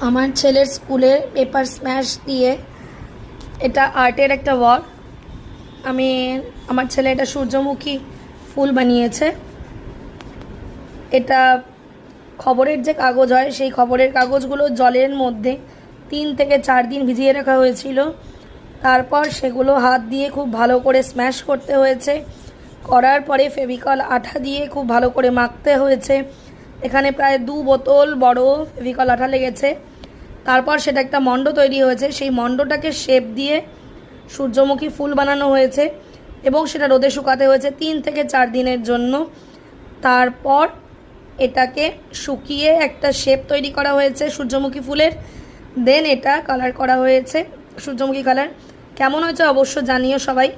আমার ছেলের স্কুলের পেপার স্ম্যাশ দিয়ে এটা আর্টের একটা ওয়ার্ক। আমার ছেলে এটা সূর্যমুখী ফুল বানিয়েছে। এটা খবরের যে কাগজ হয় সেই খবরের কাগজগুলো জলের মধ্যে 3 থেকে 4 দিন ভিজিয়ে রাখা হয়েছিল। তারপর সেগুলো হাত দিয়ে খুব ভালো করে স্ম্যাশ করতে হয়েছে। করার পরে ফেভিকল আঠা দিয়ে খুব ভালো করে মাখতে হয়েছে। এখানে প্রায় 2 বোতল বড় ফেভিকল আঠা লেগেছে। তারপর সেটা একটা মণ্ড তৈরি হয়েছে। সেই মণ্ডটাকে শেপ দিয়ে সূর্যমুখী ফুল বানানো হয়েছে এবং সেটা রোদে শুকাতে হয়েছে 3 থেকে 4 দিনের জন্য। তারপর এটাকে শুকিয়ে একটা শেপ তৈরি করা হয়েছে সূর্যমুখী ফুলের। দেন এটা কালার করা হয়েছে সূর্যমুখী কালার। কেমন হয়েছে অবশ্য জানিও সবাই।